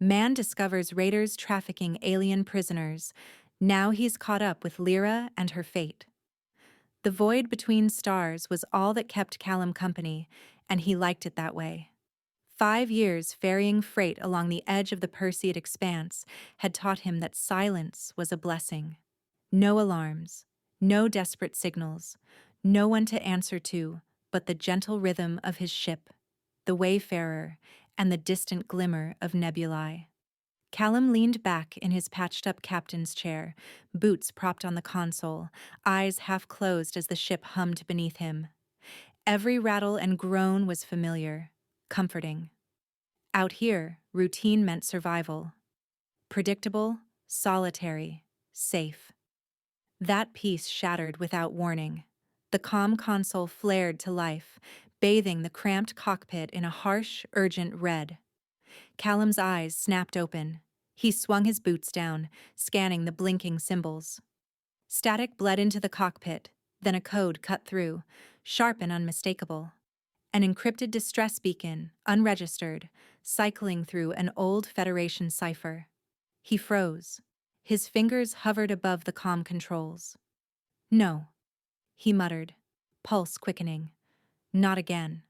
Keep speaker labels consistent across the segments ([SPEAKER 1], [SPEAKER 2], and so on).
[SPEAKER 1] Man discovers raiders trafficking alien prisoners. Now he's caught up with Lira and her fate. The void between stars was all that kept Callum company, and he liked it that way. 5 years ferrying freight along the edge of the Perseid expanse had taught him that silence was a blessing. No alarms, no desperate signals, no one to answer to but the gentle rhythm of his ship, the wayfarer, and the distant glimmer of nebulae. Callum leaned back in his patched-up captain's chair, boots propped on the console, eyes half closed as the ship hummed beneath him. Every rattle and groan was familiar, comforting. Out here, routine meant survival. Predictable, solitary, safe. That peace shattered without warning. The calm console flared to life, bathing the cramped cockpit in a harsh, urgent red. Callum's eyes snapped open. He swung his boots down, scanning the blinking symbols. Static bled into the cockpit, then a code cut through, sharp and unmistakable. An encrypted distress beacon, unregistered, cycling through an old Federation cipher. He froze. His fingers hovered above the comm controls. "No," he muttered, pulse quickening. "Not again."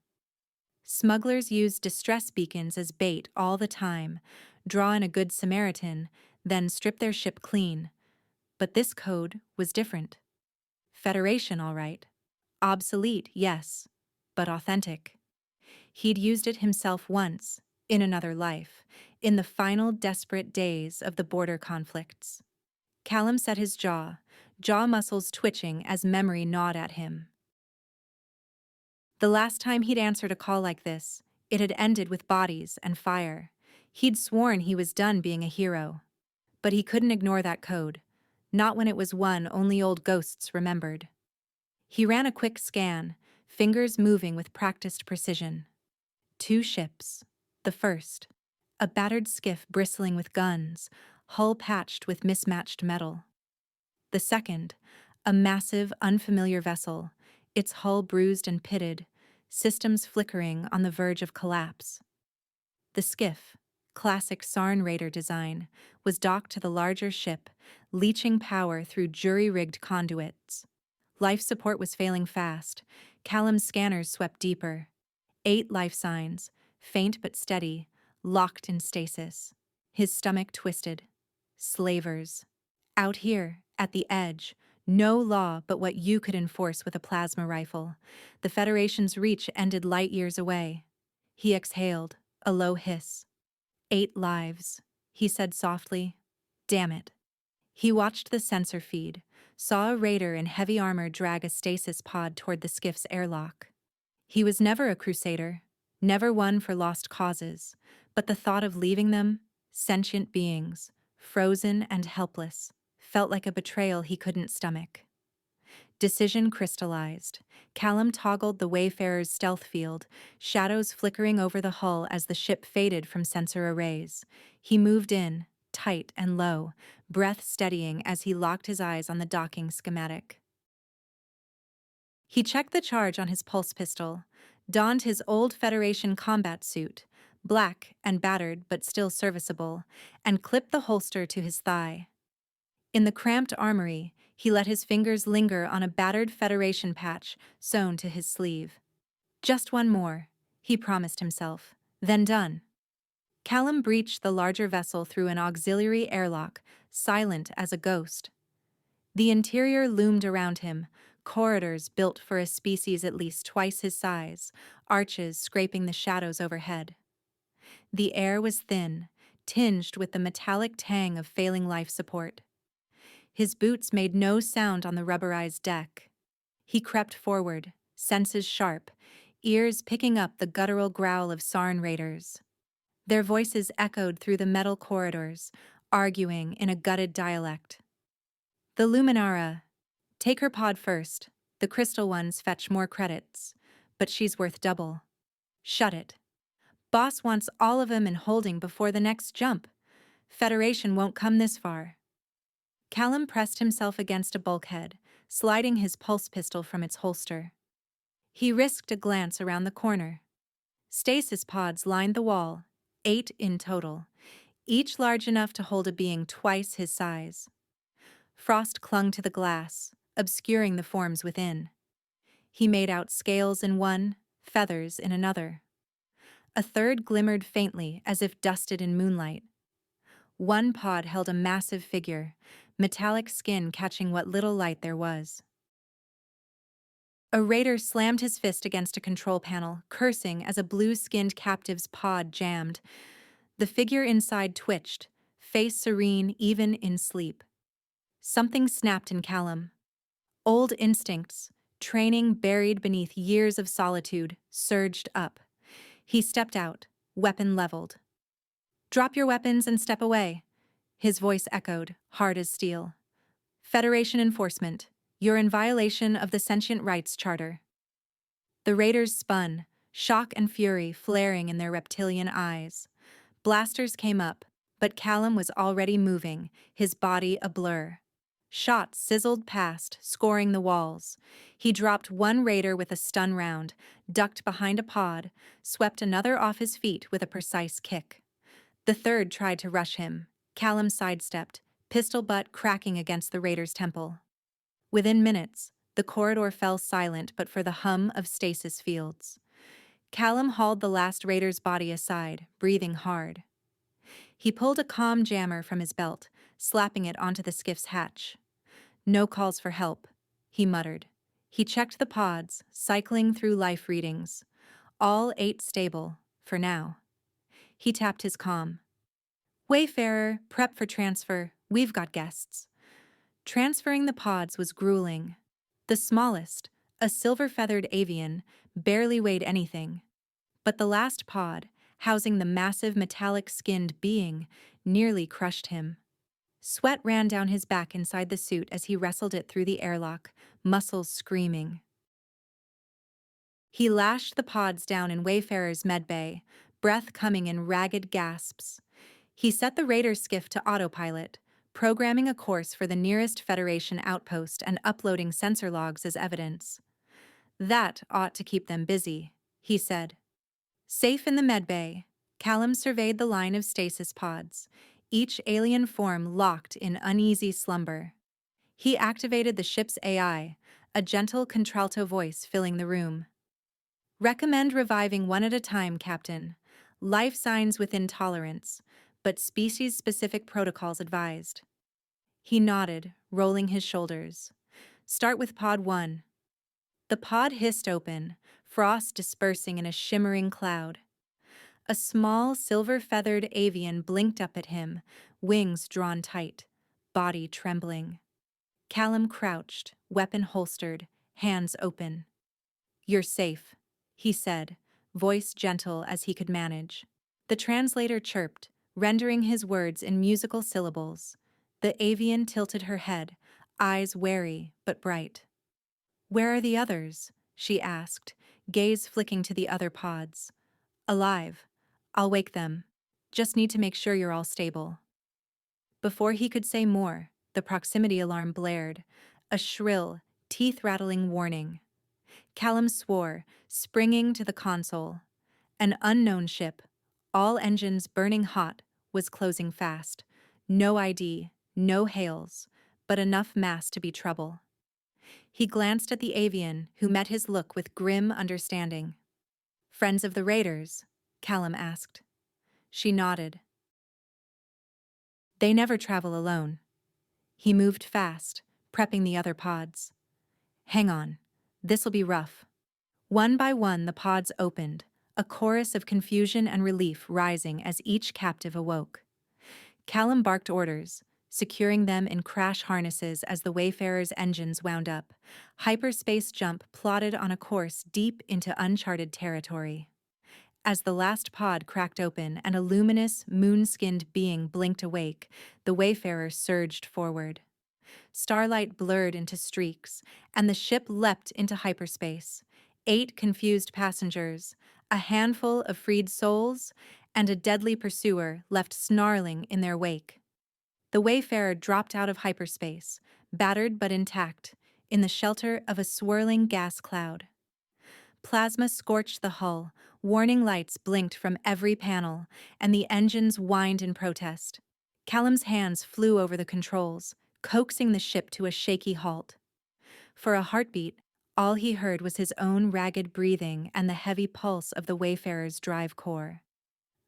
[SPEAKER 1] Smugglers used distress beacons as bait all the time, draw in a good Samaritan, then strip their ship clean. But this code was different. Federation, all right. Obsolete, yes, but authentic. He'd used it himself once, in another life, in the final desperate days of the border conflicts. Callum set his jaw muscles twitching as memory gnawed at him. The last time he'd answered a call like this, it had ended with bodies and fire. He'd sworn he was done being a hero. But he couldn't ignore that code, not when it was one only old ghosts remembered. He ran a quick scan, fingers moving with practiced precision. 2 ships. The first, a battered skiff bristling with guns, hull patched with mismatched metal. The second, a massive, unfamiliar vessel, its hull bruised and pitted, systems flickering on the verge of collapse. The skiff, classic Sarn raider design, was docked to the larger ship, leaching power through jury-rigged conduits. Life support was failing fast. Callum's scanners swept deeper. 8 life signs, faint but steady, locked in stasis. His stomach twisted. Slavers. Out here, at the edge, no law but what you could enforce with a plasma rifle. The Federation's reach ended light years away. He exhaled, a low hiss. 8 lives, he said softly. Damn it. He watched the sensor feed, saw a raider in heavy armor drag a stasis pod toward the skiff's airlock. He was never a crusader, never one for lost causes, but the thought of leaving them, sentient beings, frozen and helpless, felt like a betrayal he couldn't stomach. Decision crystallized. Callum toggled the Wayfarer's stealth field, shadows flickering over the hull as the ship faded from sensor arrays. He moved in, tight and low, breath steadying as he locked his eyes on the docking schematic. He checked the charge on his pulse pistol, donned his old Federation combat suit, black and battered but still serviceable, and clipped the holster to his thigh. In the cramped armory, he let his fingers linger on a battered Federation patch sewn to his sleeve. Just one more, he promised himself, then done. Callum breached the larger vessel through an auxiliary airlock, silent as a ghost. The interior loomed around him, corridors built for a species at least twice his size, arches scraping the shadows overhead. The air was thin, tinged with the metallic tang of failing life support. His boots made no sound on the rubberized deck. He crept forward, senses sharp, ears picking up the guttural growl of Sarn raiders. Their voices echoed through the metal corridors, arguing in a gutted dialect. The Luminara. Take her pod first. The crystal ones fetch more credits, but she's worth double. Shut it. Boss wants all of them in holding before the next jump. Federation won't come this far. Callum pressed himself against a bulkhead, sliding his pulse pistol from its holster. He risked a glance around the corner. Stasis pods lined the wall, 8 in total, each large enough to hold a being twice his size. Frost clung to the glass, obscuring the forms within. He made out scales in one, feathers in another. A third glimmered faintly as if dusted in moonlight. One pod held a massive figure, metallic skin catching what little light there was. A raider slammed his fist against a control panel, cursing as a blue-skinned captive's pod jammed. The figure inside twitched, face serene even in sleep. Something snapped in Callum. Old instincts, training buried beneath years of solitude, surged up. He stepped out, weapon leveled. "Drop your weapons and step away," his voice echoed, hard as steel. "Federation enforcement. You're in violation of the Sentient Rights Charter." The raiders spun, shock and fury flaring in their reptilian eyes. Blasters came up, but Callum was already moving, his body a blur. Shots sizzled past, scoring the walls. He dropped one raider with a stun round, ducked behind a pod, swept another off his feet with a precise kick. The third tried to rush him. Callum sidestepped, pistol butt cracking against the raider's temple. Within minutes, the corridor fell silent but for the hum of stasis fields. Callum hauled the last raider's body aside, breathing hard. He pulled a comm jammer from his belt, slapping it onto the skiff's hatch. "No calls for help," he muttered. He checked the pods, cycling through life readings. All 8 stable, for now. He tapped his comm. "Wayfarer, prep for transfer. We've got guests." Transferring the pods was grueling. The smallest, a silver-feathered avian, barely weighed anything. But the last pod, housing the massive metallic-skinned being, nearly crushed him. Sweat ran down his back inside the suit as he wrestled it through the airlock, muscles screaming. He lashed the pods down in Wayfarer's medbay, breath coming in ragged gasps. He set the raider skiff to autopilot, programming a course for the nearest Federation outpost and uploading sensor logs as evidence. "That ought to keep them busy," he said. Safe in the medbay, Callum surveyed the line of stasis pods, each alien form locked in uneasy slumber. He activated the ship's AI, a gentle contralto voice filling the room. "Recommend reviving one at a time, Captain. Life signs within tolerance, but species-specific protocols advised." He nodded, rolling his shoulders. "Start with Pod 1. The pod hissed open, frost dispersing in a shimmering cloud. A small, silver-feathered avian blinked up at him, wings drawn tight, body trembling. Callum crouched, weapon holstered, hands open. "You're safe," he said, voice gentle as he could manage. The translator chirped, rendering his words in musical syllables. The avian tilted her head, eyes wary but bright. "Where are the others?" she asked, gaze flicking to the other pods. "Alive. I'll wake them. Just need to make sure you're all stable." Before he could say more, the proximity alarm blared, a shrill, teeth-rattling warning. Callum swore, springing to the console. An unknown ship, all engines burning hot, was closing fast. No ID, no hails, but enough mass to be trouble. He glanced at the avian, who met his look with grim understanding. "Friends of the raiders?" Callum asked. She nodded. "They never travel alone." He moved fast, prepping the other pods. "Hang on. This'll be rough." One by one the pods opened, a chorus of confusion and relief rising as each captive awoke. Callum barked orders, securing them in crash harnesses as the Wayfarer's engines wound up. Hyperspace jump plotted on a course deep into uncharted territory. As the last pod cracked open and a luminous, moon-skinned being blinked awake, the Wayfarer surged forward. Starlight blurred into streaks, and the ship leapt into hyperspace. 8 confused passengers, a handful of freed souls, and a deadly pursuer left snarling in their wake. The Wayfarer dropped out of hyperspace, battered but intact, in the shelter of a swirling gas cloud. Plasma scorched the hull, warning lights blinked from every panel, and the engines whined in protest. Callum's hands flew over the controls, coaxing the ship to a shaky halt. For a heartbeat, all he heard was his own ragged breathing and the heavy pulse of the Wayfarer's drive core.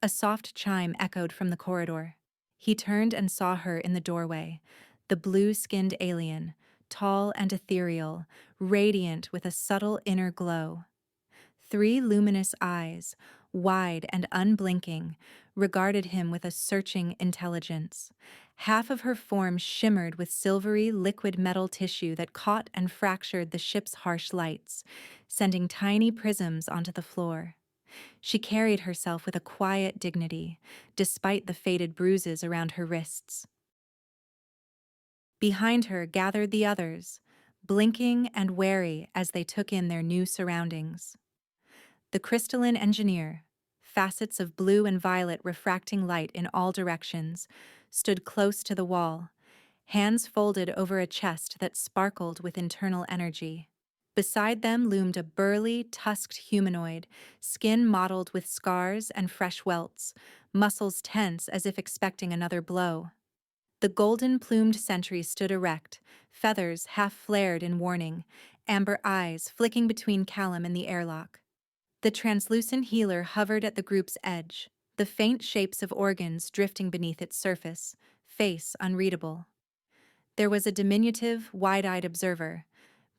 [SPEAKER 1] A soft chime echoed from the corridor. He turned and saw her in the doorway, the blue-skinned alien, tall and ethereal, radiant with a subtle inner glow. 3 luminous eyes, wide and unblinking, regarded him with a searching intelligence. Half of her form shimmered with silvery liquid metal tissue that caught and fractured the ship's harsh lights, sending tiny prisms onto the floor. She carried herself with a quiet dignity, despite the faded bruises around her wrists. Behind her gathered the others, blinking and wary as they took in their new surroundings. The crystalline engineer, facets of blue and violet refracting light in all directions, stood close to the wall, hands folded over a chest that sparkled with internal energy. Beside them loomed a burly, tusked humanoid, skin mottled with scars and fresh welts, muscles tense as if expecting another blow. The golden-plumed sentry stood erect, feathers half flared in warning, amber eyes flicking between Callum and the airlock. The translucent healer hovered at the group's edge, the faint shapes of organs drifting beneath its surface, face unreadable. There was a diminutive, wide-eyed observer,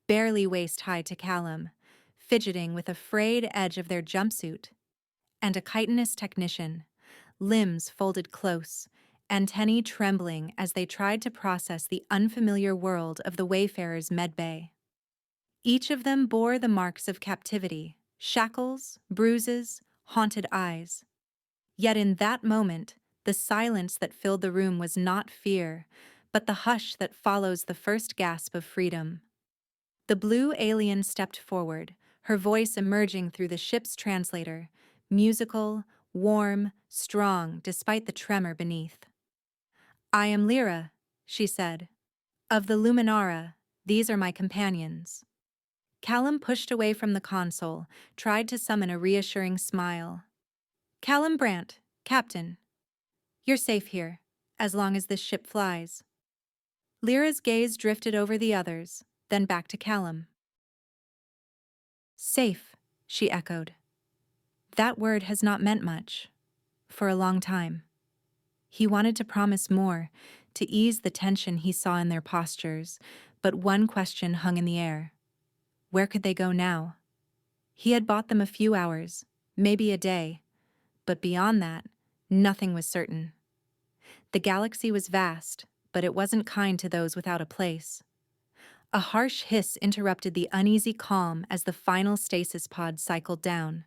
[SPEAKER 1] barely waist-high to Callum, fidgeting with a frayed edge of their jumpsuit, and a chitinous technician, limbs folded close, antennae trembling as they tried to process the unfamiliar world of the Wayfarer's medbay. Each of them bore the marks of captivity, shackles, bruises, haunted eyes. Yet in that moment, the silence that filled the room was not fear, but the hush that follows the first gasp of freedom. The blue alien stepped forward, her voice emerging through the ship's translator, musical, warm, strong despite the tremor beneath. "I am Lira," she said. "Of the Luminara, these are my companions." Callum pushed away from the console, tried to summon a reassuring smile. "Callum Brandt, Captain. You're safe here, as long as this ship flies." Lyra's gaze drifted over the others, then back to Callum. "Safe," she echoed. That word has not meant much, for a long time. He wanted to promise more, to ease the tension he saw in their postures, but one question hung in the air. Where could they go now? He had bought them a few hours, maybe a day, but beyond that, nothing was certain. The galaxy was vast, but it wasn't kind to those without a place. A harsh hiss interrupted the uneasy calm as the final stasis pod cycled down.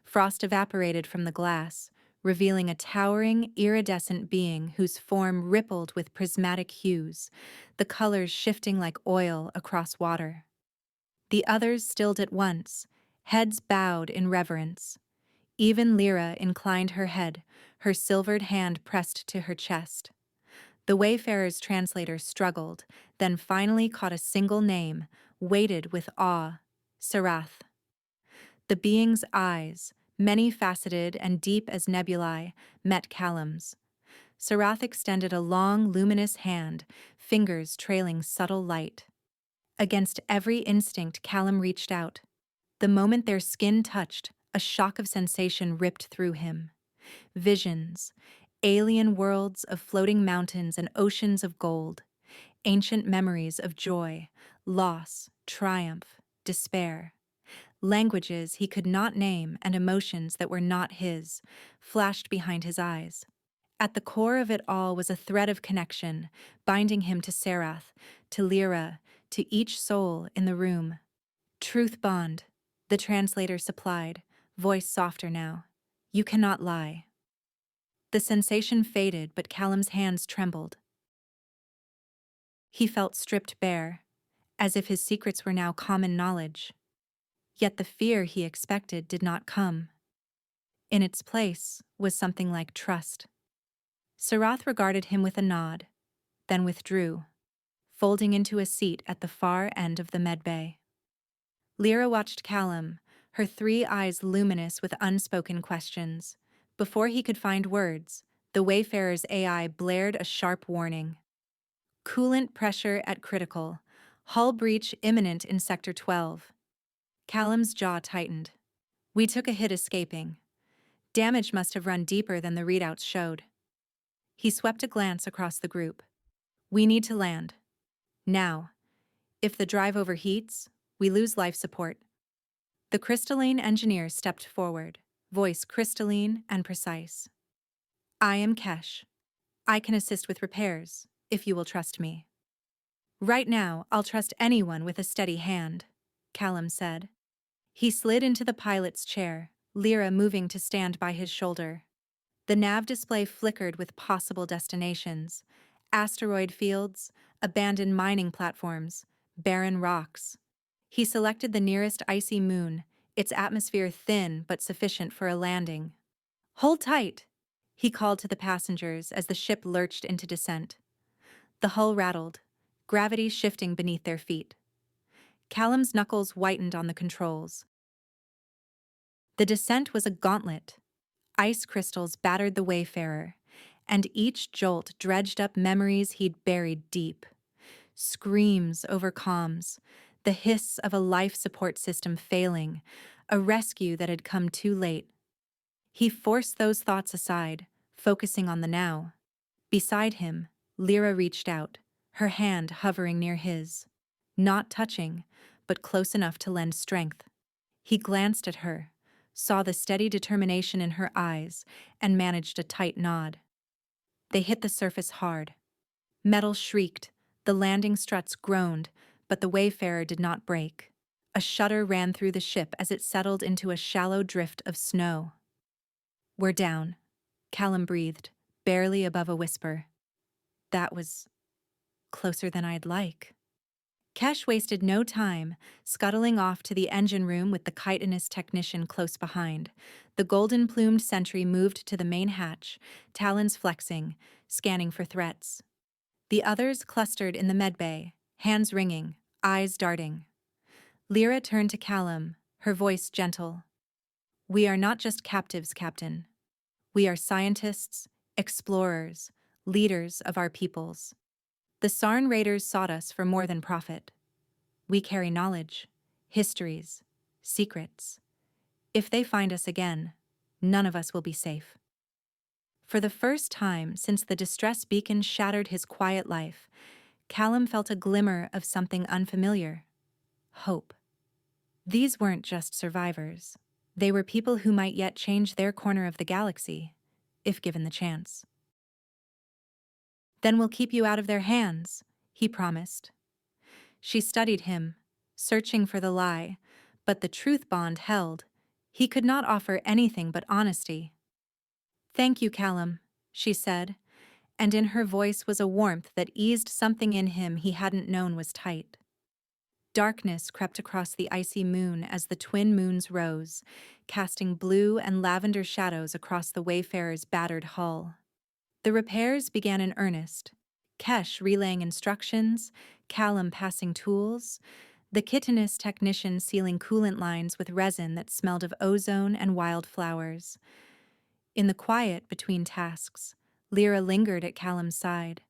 [SPEAKER 1] Frost evaporated from the glass, revealing a towering, iridescent being whose form rippled with prismatic hues, the colors shifting like oil across water. The others stilled at once, heads bowed in reverence. Even Lira inclined her head, her silvered hand pressed to her chest. The Wayfarer's translator struggled, then finally caught a single name, waited with awe: Sarath. The being's eyes, many-faceted and deep as nebulae, met Callum's. Sarath extended a long, luminous hand, fingers trailing subtle light. Against every instinct, Callum reached out. The moment their skin touched, a shock of sensation ripped through him. Visions, alien worlds of floating mountains and oceans of gold, ancient memories of joy, loss, triumph, despair. Languages he could not name and emotions that were not his flashed behind his eyes. At the core of it all was a thread of connection, binding him to Sarath, to Lira, to each soul in the room. "Truth bond," the translator supplied, voice softer now. "You cannot lie." The sensation faded, but Callum's hands trembled. He felt stripped bare, as if his secrets were now common knowledge. Yet the fear he expected did not come. In its place was something like trust. Sarath regarded him with a nod, then withdrew, folding into a seat at the far end of the medbay. Lira watched Callum, her 3 eyes luminous with unspoken questions. Before he could find words, the Wayfarer's AI blared a sharp warning. Coolant pressure at critical. Hull breach imminent in Sector 12. Callum's jaw tightened. We took a hit escaping. Damage must have run deeper than the readouts showed. He swept a glance across the group. We need to land. Now. If the drive overheats, we lose life support. The crystalline engineer stepped forward, voice crystalline and precise. I am Kesh. I can assist with repairs, if you will trust me. Right now, I'll trust anyone with a steady hand, Callum said. He slid into the pilot's chair, Lira moving to stand by his shoulder. The nav display flickered with possible destinations: asteroid fields, abandoned mining platforms, barren rocks. He selected the nearest icy moon, its atmosphere thin but sufficient for a landing. Hold tight, he called to the passengers as the ship lurched into descent. The hull rattled, gravity shifting beneath their feet. Callum's knuckles whitened on the controls. The descent was a gauntlet. Ice crystals battered the Wayfarer, and each jolt dredged up memories he'd buried deep. Screams over comms, the hiss of a life support system failing, a rescue that had come too late. He forced those thoughts aside, focusing on the now. Beside him, Lira reached out, her hand hovering near his. Not touching, but close enough to lend strength. He glanced at her, saw the steady determination in her eyes, and managed a tight nod. They hit the surface hard. Metal shrieked, the landing struts groaned, but the Wayfarer did not break. A shudder ran through the ship as it settled into a shallow drift of snow. We're down, Callum breathed, barely above a whisper. That was closer than I'd like. Kesh wasted no time, scuttling off to the engine room with the chitinous technician close behind. The golden-plumed sentry moved to the main hatch, talons flexing, scanning for threats. The others clustered in the medbay, hands ringing, eyes darting. Lira turned to Callum, her voice gentle. We are not just captives, Captain. We are scientists, explorers, leaders of our peoples. The Sarn raiders sought us for more than profit. We carry knowledge, histories, secrets. If they find us again, none of us will be safe. For the first time since the distress beacon shattered his quiet life, Callum felt a glimmer of something unfamiliar: hope. These weren't just survivors. They were people who might yet change their corner of the galaxy, if given the chance. Then we'll keep you out of their hands, he promised. She studied him, searching for the lie, but the truth bond held. He could not offer anything but honesty. Thank you, Callum, she said, and in her voice was a warmth that eased something in him he hadn't known was tight. Darkness crept across the icy moon as the twin moons rose, casting blue and lavender shadows across the Wayfarer's battered hull. The repairs began in earnest, Kesh relaying instructions, Callum passing tools, the chitinous technician sealing coolant lines with resin that smelled of ozone and wildflowers. In the quiet between tasks, Lira lingered at Callum's side.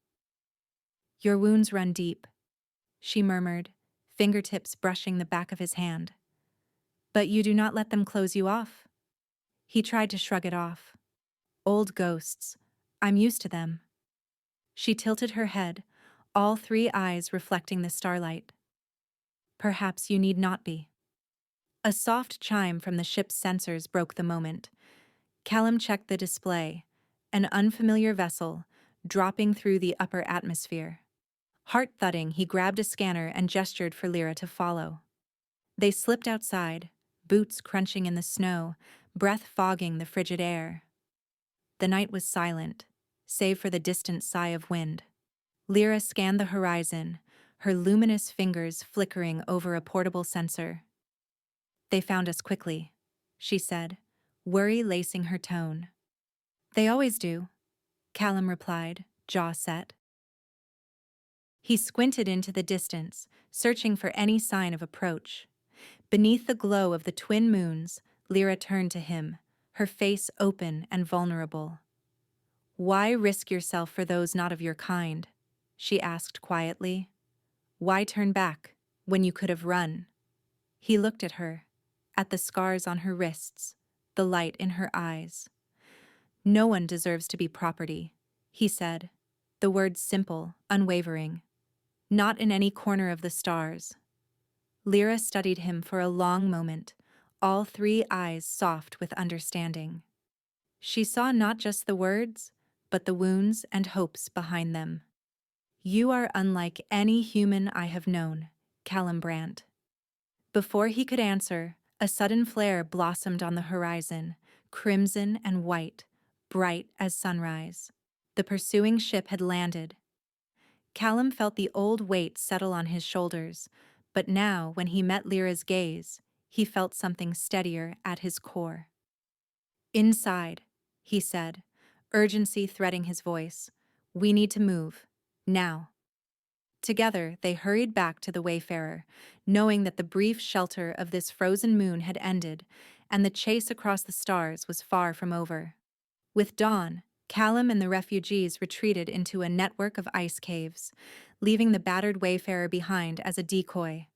[SPEAKER 1] Your wounds run deep, she murmured, fingertips brushing the back of his hand. But you do not let them close you off. He tried to shrug it off. Old ghosts. I'm used to them. She tilted her head, all 3 eyes reflecting the starlight. Perhaps you need not be. A soft chime from the ship's sensors broke the moment. Callum checked the display, an unfamiliar vessel, dropping through the upper atmosphere. Heart thudding, he grabbed a scanner and gestured for Lira to follow. They slipped outside, boots crunching in the snow, breath fogging the frigid air. The night was silent, save for the distant sigh of wind. Lira scanned the horizon, her luminous fingers flickering over a portable sensor. They found us quickly, she said, worry lacing her tone. They always do, Callum replied, jaw set. He squinted into the distance, searching for any sign of approach. Beneath the glow of the twin moons, Lyra turned to him, her face open and vulnerable. "Why risk yourself for those not of your kind?" she asked quietly. "Why turn back, when you could have run?" He looked at her, at the scars on her wrists, the light in her eyes. "No one deserves to be property," he said, the words simple, unwavering. "Not in any corner of the stars." Lyra studied him for a long moment, all three eyes soft with understanding. She saw not just the words, but the wounds and hopes behind them. "You are unlike any human I have known," Callum Brandt. Before he could answer, a sudden flare blossomed on the horizon, crimson and white, bright as sunrise. The pursuing ship had landed. Callum felt the old weight settle on his shoulders, but now, when he met Lyra's gaze, he felt something steadier at his core. "Inside," he said, urgency threading his voice. "We need to move. Now." Together, they hurried back to the Wayfarer, knowing that the brief shelter of this frozen moon had ended, and the chase across the stars was far from over. With dawn, Callum and the refugees retreated into a network of ice caves, leaving the battered Wayfarer behind as a decoy.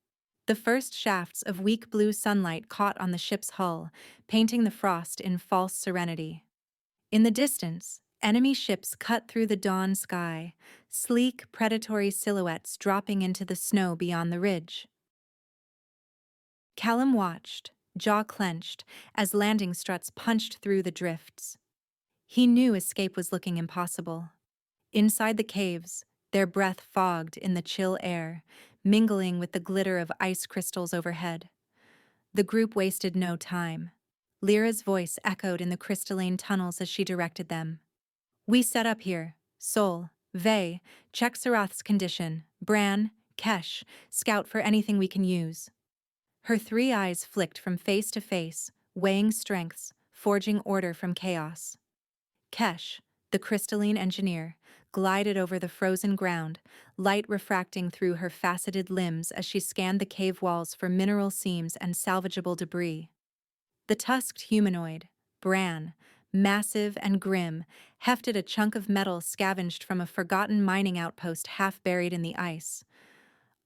[SPEAKER 1] The first shafts of weak blue sunlight caught on the ship's hull, painting the frost in false serenity. In the distance, enemy ships cut through the dawn sky, sleek, predatory silhouettes dropping into the snow beyond the ridge. Callum watched, jaw clenched, as landing struts punched through the drifts. He knew escape was looking impossible. Inside the caves, their breath fogged in the chill air, mingling with the glitter of ice crystals overhead. The group wasted no time. Lyra's voice echoed in the crystalline tunnels as she directed them. "We set up here. Sol, Vey, check Sarath's condition. Bran, Kesh, scout for anything we can use." Her three eyes flicked from face to face, weighing strengths, forging order from chaos. Kesh, the crystalline engineer, glided over the frozen ground, light refracting through her faceted limbs as she scanned the cave walls for mineral seams and salvageable debris. The tusked humanoid, Bran, massive and grim, hefted a chunk of metal scavenged from a forgotten mining outpost half buried in the ice.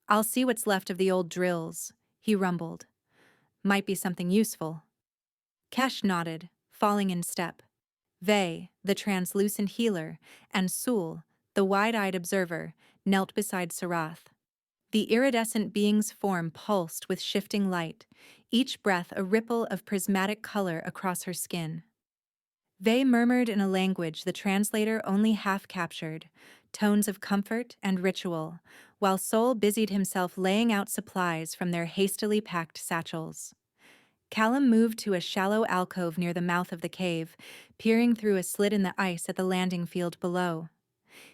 [SPEAKER 1] "I'll see what's left of the old drills," he rumbled. "Might be something useful." Kesh nodded, falling in step. Vey, the translucent healer, and Sul, the wide-eyed observer, knelt beside Sarath. The iridescent being's form pulsed with shifting light, each breath a ripple of prismatic color across her skin. Vey murmured in a language the translator only half captured, tones of comfort and ritual, while Sol busied himself laying out supplies from their hastily packed satchels. Callum moved to a shallow alcove near the mouth of the cave, peering through a slit in the ice at the landing field below.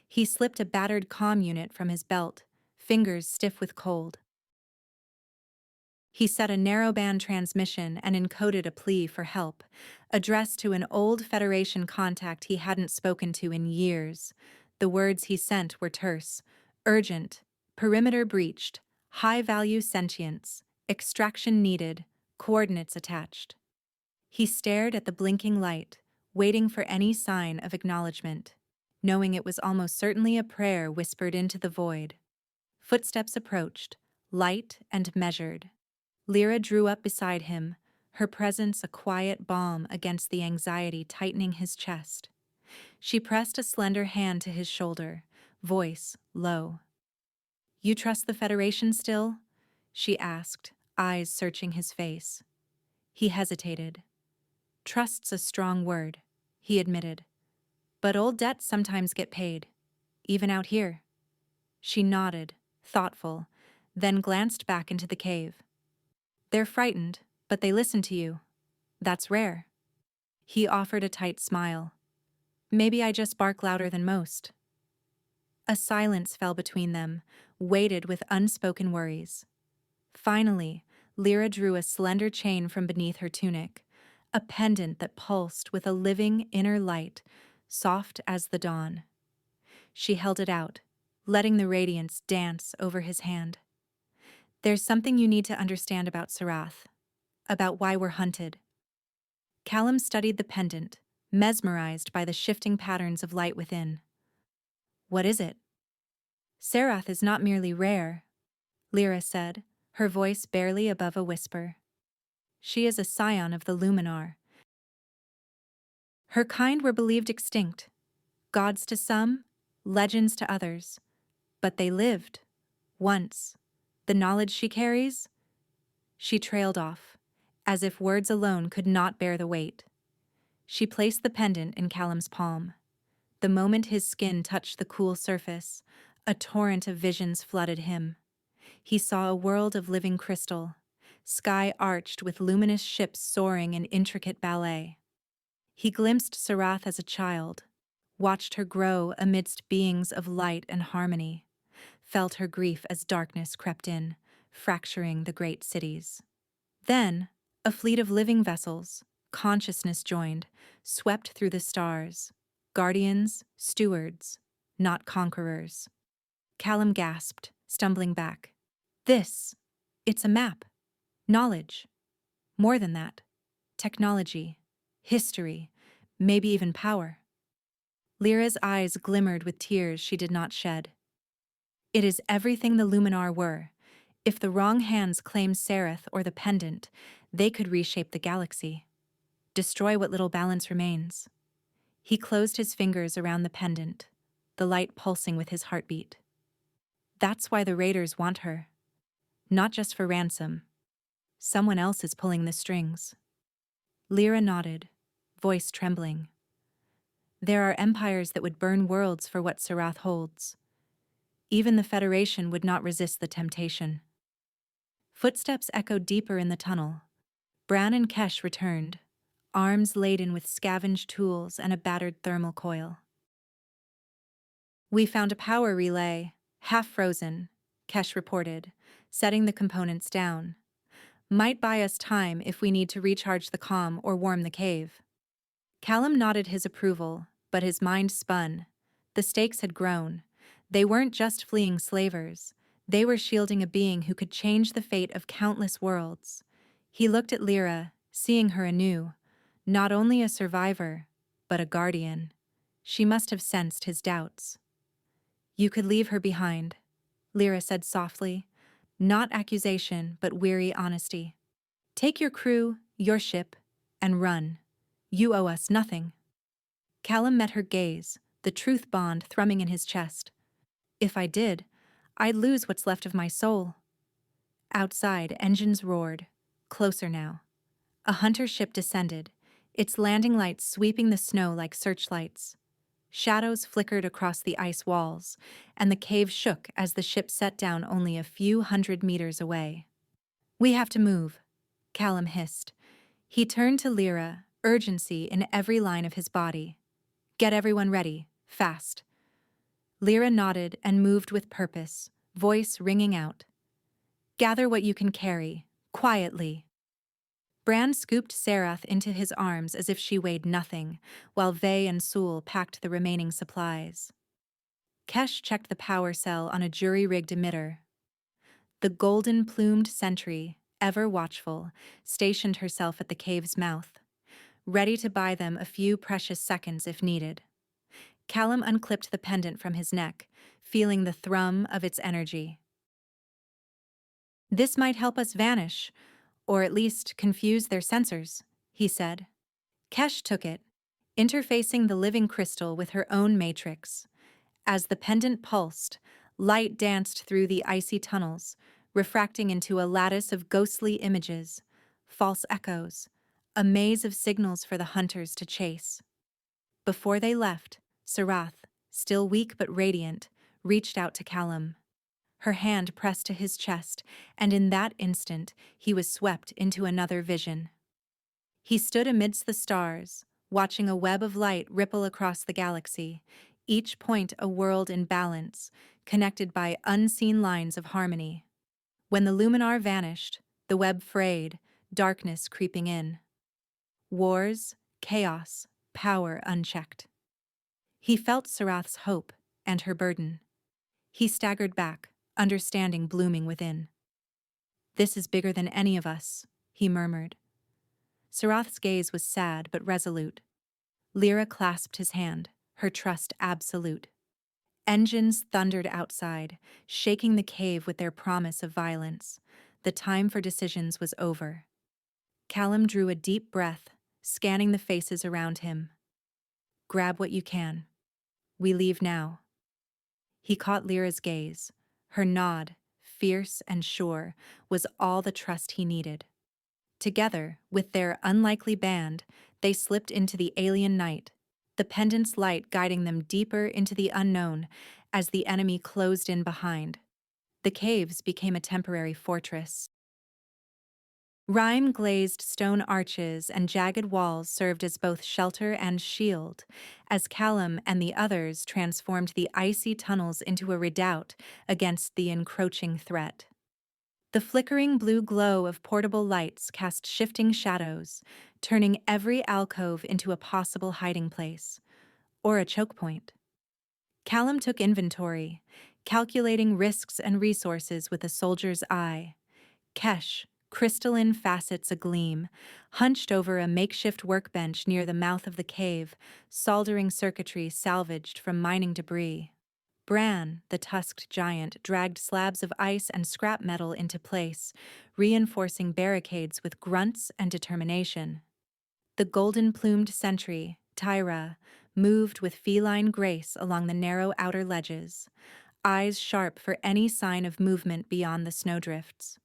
[SPEAKER 1] He slipped a battered comm unit from his belt, fingers stiff with cold. He set a narrowband transmission and encoded a plea for help, addressed to an old Federation contact he hadn't spoken to in years. The words he sent were terse: urgent, perimeter breached, high-value sentience, extraction needed, coordinates attached. He stared at the blinking light, waiting for any sign of acknowledgement, knowing it was almost certainly a prayer whispered into the void. Footsteps approached, light and measured. Lyra drew up beside him, her presence a quiet balm against the anxiety tightening his chest. She pressed a slender hand to his shoulder, voice low. "You trust the Federation still?" she asked, eyes searching his face. He hesitated. "Trust's a strong word," he admitted. "But old debts sometimes get paid, even out here." She nodded, thoughtful, then glanced back into the cave. "They're frightened, but they listen to you. That's rare." He offered a tight smile. "Maybe I just bark louder than most." A silence fell between them, weighted with unspoken worries. Finally, Lyra drew a slender chain from beneath her tunic, a pendant that pulsed with a living inner light, soft as the dawn. She held it out, letting the radiance dance over his hand. There's something you need to understand about Sarath, about why we're hunted. Callum studied the pendant, mesmerized by the shifting patterns of light within. What is it? Sarath is not merely rare, Lira said, her voice barely above a whisper. She is a scion of the Luminar. Her kind were believed extinct, gods to some, legends to others. But they lived. Once. The knowledge she carries? She trailed off, as if words alone could not bear the weight. She placed the pendant in Callum's palm. The moment his skin touched the cool surface, a torrent of visions flooded him. He saw a world of living crystal, sky arched with luminous ships soaring in intricate ballet. He glimpsed Sarath as a child, watched her grow amidst beings of light and harmony, felt her grief as darkness crept in, fracturing the great cities. Then, a fleet of living vessels, consciousness joined, swept through the stars. Guardians, stewards, not conquerors. Callum gasped, stumbling back. It's a map. Knowledge. More than that. Technology. History. Maybe even power. Lyra's eyes glimmered with tears she did not shed. It is everything the Luminar were. If the wrong hands claimed Sarath or the pendant, they could reshape the galaxy. Destroy what little balance remains. He closed his fingers around the pendant, the light pulsing with his heartbeat. That's why the raiders want her. Not just for ransom. Someone else is pulling the strings. Lira nodded, voice trembling. There are empires that would burn worlds for what Sarath holds. Even the Federation would not resist the temptation. Footsteps echoed deeper in the tunnel. Bran and Kesh returned, arms laden with scavenged tools and a battered thermal coil. We found a power relay, half frozen, Kesh reported, setting the components down. Might buy us time if we need to recharge the comm or warm the cave. Callum nodded his approval, but his mind spun. The stakes had grown. They weren't just fleeing slavers. They were shielding a being who could change the fate of countless worlds. He looked at Lira, seeing her anew. Not only a survivor, but a guardian. She must have sensed his doubts. You could leave her behind, Lira said softly. Not accusation, but weary honesty. Take your crew, your ship, and run. You owe us nothing. Callum met her gaze, the truth bond thrumming in his chest. If I did, I'd lose what's left of my soul. Outside, engines roared. Closer now. A hunter ship descended, its landing lights sweeping the snow like searchlights. Shadows flickered across the ice walls, and the cave shook as the ship set down only a few 100 meters away. We have to move, Callum hissed. He turned to Lira, urgency in every line of his body. Get everyone ready, fast. Lira nodded and moved with purpose, voice ringing out. Gather what you can carry, quietly. Bran scooped Sarath into his arms as if she weighed nothing, while Vey and Sul packed the remaining supplies. Kesh checked the power cell on a jury-rigged emitter. The golden-plumed sentry, ever watchful, stationed herself at the cave's mouth, ready to buy them a few precious seconds if needed. Callum unclipped the pendant from his neck, feeling the thrum of its energy. This might help us vanish, or at least confuse their sensors, he said. Kesh took it, interfacing the living crystal with her own matrix. As the pendant pulsed, light danced through the icy tunnels, refracting into a lattice of ghostly images, false echoes, a maze of signals for the hunters to chase. Before they left, Sarath, still weak but radiant, reached out to Callum. Her hand pressed to his chest, and in that instant he was swept into another vision. He stood amidst the stars, watching a web of light ripple across the galaxy, each point a world in balance, connected by unseen lines of harmony. When the Luminar vanished, the web frayed, darkness creeping in. Wars, chaos, power unchecked. He felt Sarath's hope and her burden. He staggered back, understanding blooming within. "This is bigger than any of us," he murmured. Sarath's gaze was sad but resolute. Lira clasped his hand, her trust absolute. Engines thundered outside, shaking the cave with their promise of violence. The time for decisions was over. Callum drew a deep breath, scanning the faces around him. "Grab what you can. We leave now." He caught Lyra's gaze. Her nod, fierce and sure, was all the trust he needed. Together, with their unlikely band, they slipped into the alien night, the pendant's light guiding them deeper into the unknown as the enemy closed in behind. The caves became a temporary fortress. Rime-glazed stone arches and jagged walls served as both shelter and shield, as Callum and the others transformed the icy tunnels into a redoubt against the encroaching threat. The flickering blue glow of portable lights cast shifting shadows, turning every alcove into a possible hiding place, or a choke point. Callum took inventory, calculating risks and resources with a soldier's eye. Kesh, crystalline facets agleam, hunched over a makeshift workbench near the mouth of the cave, soldering circuitry salvaged from mining debris. Bran, the tusked giant, dragged slabs of ice and scrap metal into place, reinforcing barricades with grunts and determination. The golden-plumed sentry, Tyra, moved with feline grace along the narrow outer ledges, eyes sharp for any sign of movement beyond the snowdrifts.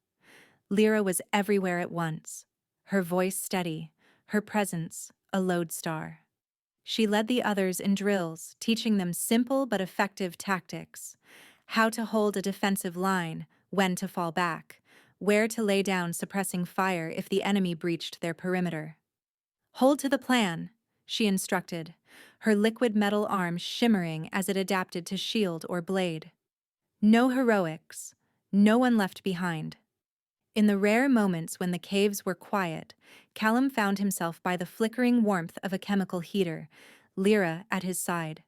[SPEAKER 1] Lira was everywhere at once, her voice steady, her presence a lodestar. She led the others in drills, teaching them simple but effective tactics: how to hold a defensive line, when to fall back, where to lay down suppressing fire if the enemy breached their perimeter. "Hold to the plan," she instructed, her liquid metal arm shimmering as it adapted to shield or blade. No heroics, no one left behind. In the rare moments when the caves were quiet, Callum found himself by the flickering warmth of a chemical heater, Lira at his side.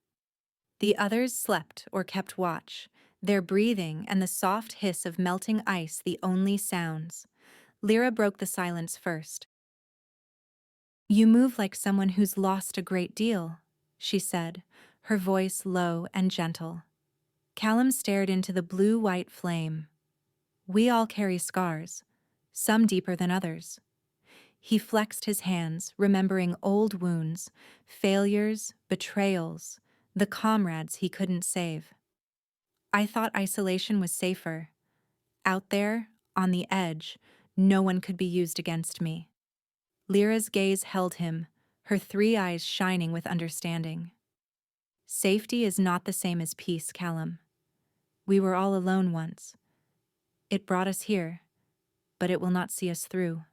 [SPEAKER 1] The others slept or kept watch, their breathing and the soft hiss of melting ice the only sounds. Lira broke the silence first. "You move like someone who's lost a great deal," she said, her voice low and gentle. Callum stared into the blue-white flame. "We all carry scars, some deeper than others." He flexed his hands, remembering old wounds, failures, betrayals, the comrades he couldn't save. "I thought isolation was safer. Out there, on the edge, no one could be used against me." Lyra's gaze held him, her three eyes shining with understanding. "Safety is not the same as peace, Callum. We were all alone once. It brought us here, but it will not see us through."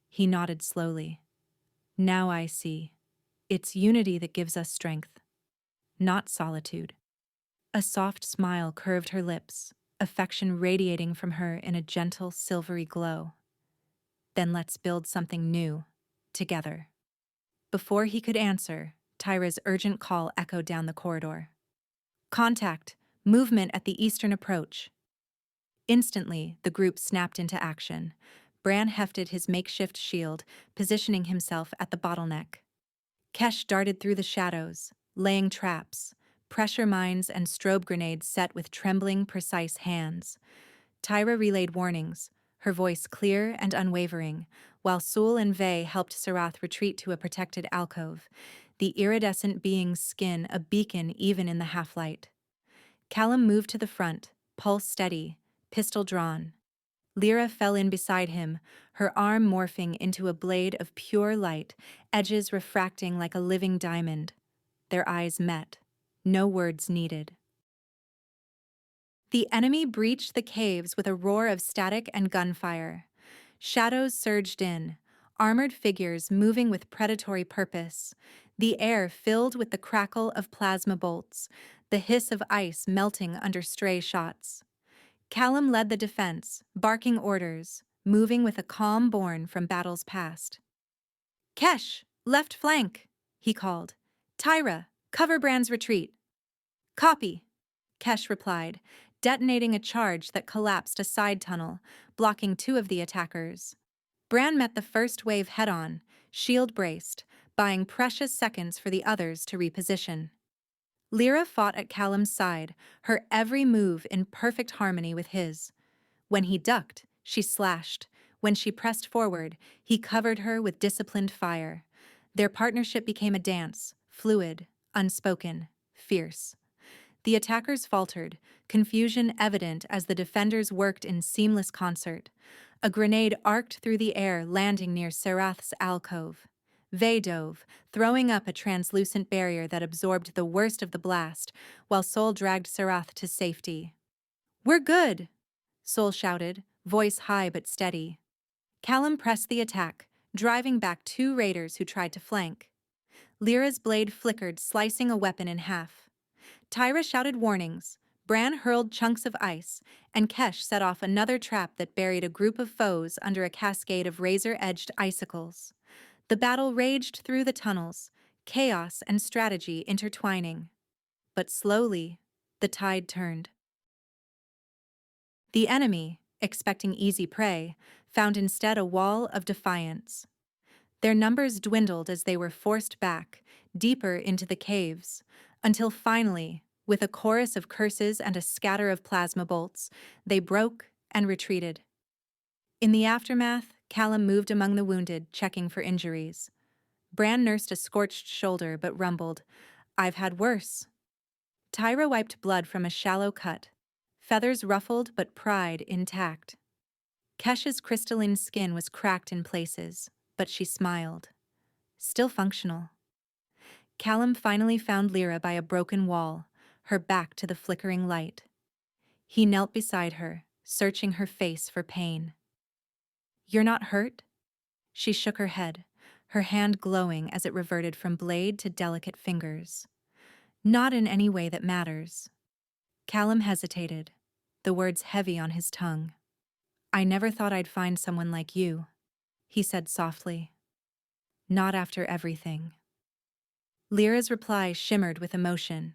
[SPEAKER 1] He nodded slowly. "Now I see. It's unity that gives us strength, not solitude." A soft smile curved her lips, affection radiating from her in a gentle, silvery glow. "Then let's build something new, together." Before he could answer, Tyra's urgent call echoed down the corridor. "Contact! Movement at the eastern approach." Instantly, the group snapped into action. Bran hefted his makeshift shield, positioning himself at the bottleneck. Kesh darted through the shadows, laying traps, pressure mines and strobe grenades set with trembling, precise hands. Tyra relayed warnings, her voice clear and unwavering, while Sul and Vey helped Sarath retreat to a protected alcove, the iridescent being's skin a beacon even in the half-light. Callum moved to the front, pulse steady, pistol drawn. Lira fell in beside him, her arm morphing into a blade of pure light, edges refracting like a living diamond. Their eyes met. No words needed. The enemy breached the caves with a roar of static and gunfire. Shadows surged in, armored figures moving with predatory purpose, the air filled with the crackle of plasma bolts, the hiss of ice melting under stray shots. Callum led the defense, barking orders, moving with a calm born from battles past. "Kesh, left flank," he called. "Tyra, cover Bran's retreat." "Copy," Kesh replied, detonating a charge that collapsed a side tunnel, blocking two of the attackers. Bran met the first wave head-on, shield braced, buying precious seconds for the others to reposition. Lira fought at Callum's side, her every move in perfect harmony with his. When he ducked, she slashed. When she pressed forward, he covered her with disciplined fire. Their partnership became a dance, fluid, unspoken, fierce. The attackers faltered, confusion evident as the defenders worked in seamless concert. A grenade arced through the air, landing near Serath's alcove. Vey dove, throwing up a translucent barrier that absorbed the worst of the blast, while Sol dragged Serath to safety. "We're good!" Sol shouted, voice high but steady. Callum pressed the attack, driving back two raiders who tried to flank. Lyra's blade flickered, slicing a weapon in half. Tyra shouted warnings, Bran hurled chunks of ice, and Kesh set off another trap that buried a group of foes under a cascade of razor-edged icicles. The battle raged through the tunnels, chaos and strategy intertwining. But slowly, the tide turned. The enemy, expecting easy prey, found instead a wall of defiance. Their numbers dwindled as they were forced back, deeper into the caves, until finally, with a chorus of curses and a scatter of plasma bolts, they broke and retreated. In the aftermath, Callum moved among the wounded, checking for injuries. Bran nursed a scorched shoulder but rumbled, "I've had worse." Tyra wiped blood from a shallow cut, feathers ruffled but pride intact. Kesh's crystalline skin was cracked in places, but she smiled. Still functional. Callum finally found Lira by a broken wall, her back to the flickering light. He knelt beside her, searching her face for pain. "You're not hurt?" She shook her head, her hand glowing as it reverted from blade to delicate fingers. "Not in any way that matters." Callum hesitated, the words heavy on his tongue. "I never thought I'd find someone like you," he said softly. "Not after everything." Lyra's reply shimmered with emotion.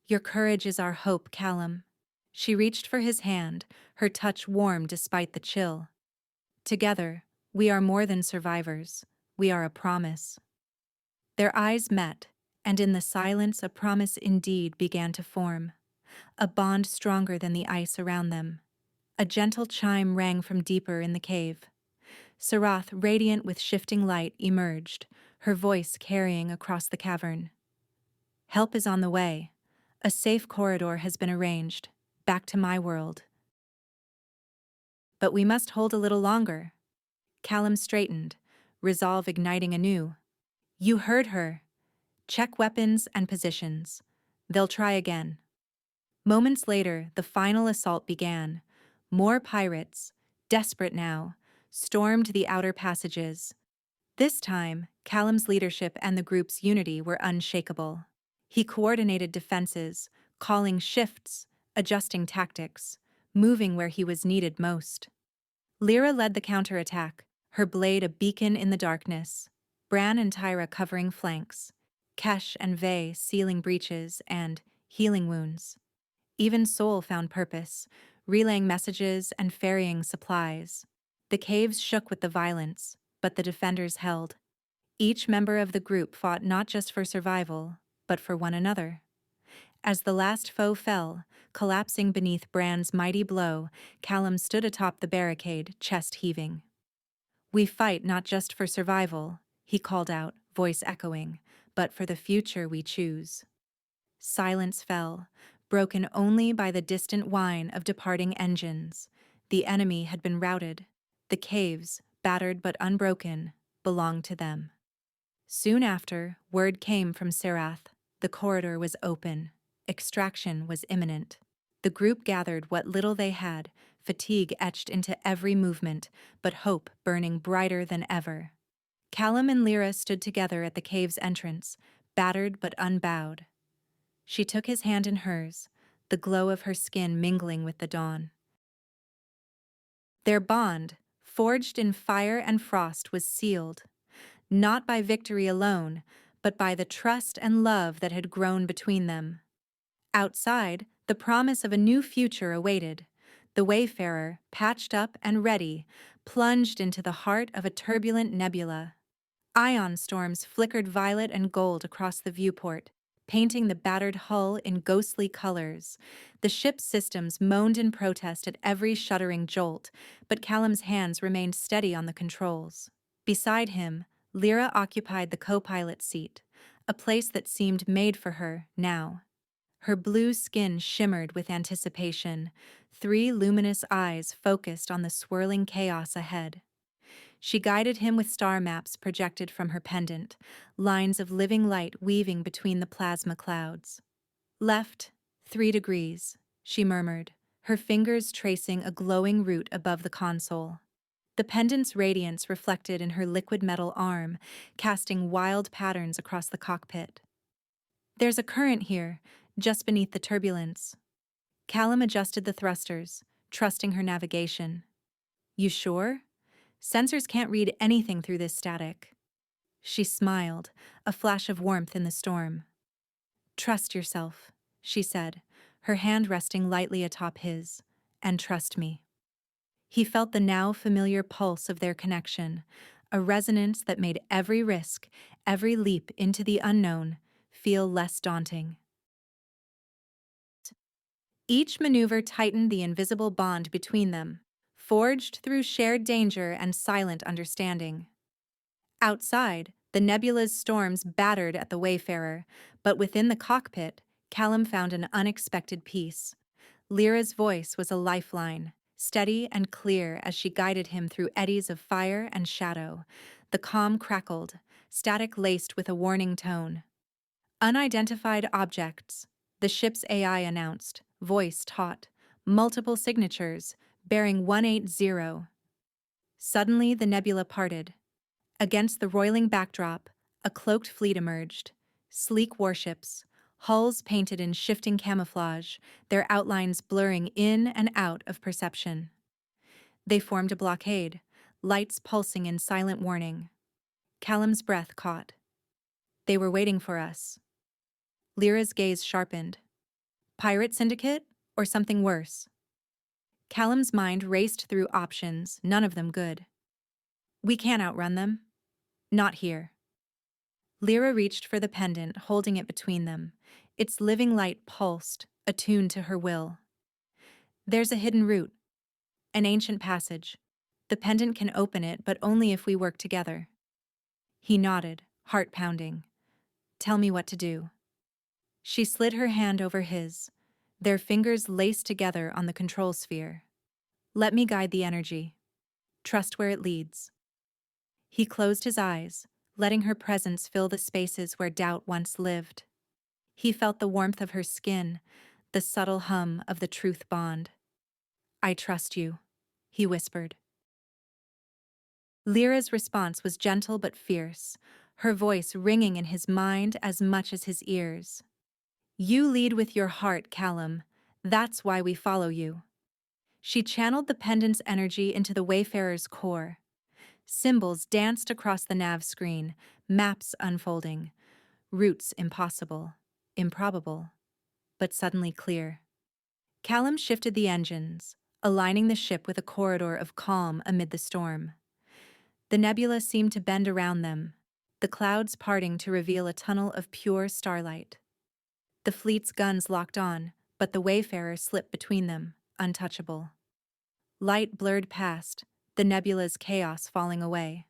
[SPEAKER 1] "Your courage is our hope, Callum." She reached for his hand, her touch warm despite the chill. "Together, we are more than survivors. We are a promise." Their eyes met, and in the silence a promise indeed began to form. A bond stronger than the ice around them. A gentle chime rang from deeper in the cave. Serath, radiant with shifting light, emerged, her voice carrying across the cavern. "Help is on the way. A safe corridor has been arranged, back to my world. But we must hold a little longer." Callum straightened, resolve igniting anew. "You heard her. Check weapons and positions. They'll try again." Moments later, the final assault began. More pirates, desperate now, stormed the outer passages. This time, Callum's leadership and the group's unity were unshakable. He coordinated defenses, calling shifts, adjusting tactics, moving where he was needed most. Lira led the counterattack, her blade a beacon in the darkness. Bran and Tyra covering flanks, Kesh and Vey sealing breaches and healing wounds. Even Sol found purpose, relaying messages and ferrying supplies. The caves shook with the violence, but the defenders held. Each member of the group fought not just for survival, but for one another. As the last foe fell, collapsing beneath Bran's mighty blow, Callum stood atop the barricade, chest heaving. "We fight not just for survival," he called out, voice echoing, "but for the future we choose." Silence fell, broken only by the distant whine of departing engines. The enemy had been routed. The caves, battered but unbroken, belonged to them. Soon after, word came from Serath. The corridor was open. Extraction was imminent. The group gathered what little they had, fatigue etched into every movement, but hope burning brighter than ever. Callum and Lira stood together at the cave's entrance, battered but unbowed. She took his hand in hers, the glow of her skin mingling with the dawn. Their bond, forged in fire and frost, was sealed, not by victory alone, but by the trust and love that had grown between them. Outside, The promise of a new future awaited. The wayfarer, patched up and ready, plunged into the heart of a turbulent nebula. Ion storms flickered violet and gold across the viewport, painting the battered hull in ghostly colors. The ship's systems moaned in protest at every shuddering jolt, but Callum's hands remained steady on the controls. Beside him, Lira occupied the co-pilot seat, a place that seemed made for her now. Her blue skin shimmered with anticipation, 3 luminous eyes focused on the swirling chaos ahead. She guided him with star maps projected from her pendant, lines of living light weaving between the plasma clouds. Left, 3 degrees, she murmured, her fingers tracing a glowing route above the console. The pendant's radiance reflected in her liquid metal arm, casting wild patterns across the cockpit. There's a current here, just beneath the turbulence. Callum adjusted the thrusters, trusting her navigation. You sure? Sensors can't read anything through this static. She smiled, a flash of warmth in the storm. Trust yourself, she said, her hand resting lightly atop his, and trust me. He felt the now familiar pulse of their connection, a resonance that made every risk, every leap into the unknown, feel less daunting. Each maneuver tightened the invisible bond between them, forged through shared danger and silent understanding. Outside, the nebula's storms battered at the wayfarer, but within the cockpit, Callum found an unexpected peace. Lyra's voice was a lifeline, steady and clear as she guided him through eddies of fire and shadow. The comm crackled, static laced with a warning tone. Unidentified objects, the ship's AI announced, voice taut, multiple signatures, bearing 180. Suddenly, the nebula parted. Against the roiling backdrop, a cloaked fleet emerged. Sleek warships, hulls painted in shifting camouflage, their outlines blurring in and out of perception. They formed a blockade, lights pulsing in silent warning. Callum's breath caught. They were waiting for us. Lyra's gaze sharpened. Pirate syndicate, or something worse? Callum's mind raced through options, none of them good. We can't outrun them. Not here. Lira reached for the pendant, holding it between them. Its living light pulsed, attuned to her will. There's a hidden route, an ancient passage. The pendant can open it, but only if we work together. He nodded, heart pounding. Tell me what to do. She slid her hand over his, their fingers laced together on the control sphere. Let me guide the energy. Trust where it leads. He closed his eyes, letting her presence fill the spaces where doubt once lived. He felt the warmth of her skin, the subtle hum of the truth bond. I trust you, he whispered. Lyra's response was gentle but fierce, her voice ringing in his mind as much as his ears. You lead with your heart, Callum. That's why we follow you. She channeled the pendant's energy into the wayfarer's core. Symbols danced across the nav screen, maps unfolding, routes impossible, improbable, but suddenly clear. Callum shifted the engines, aligning the ship with a corridor of calm amid the storm. The nebula seemed to bend around them, the clouds parting to reveal a tunnel of pure starlight. The fleet's guns locked on, but the wayfarer slipped between them, untouchable. Light blurred past, the nebula's chaos falling away.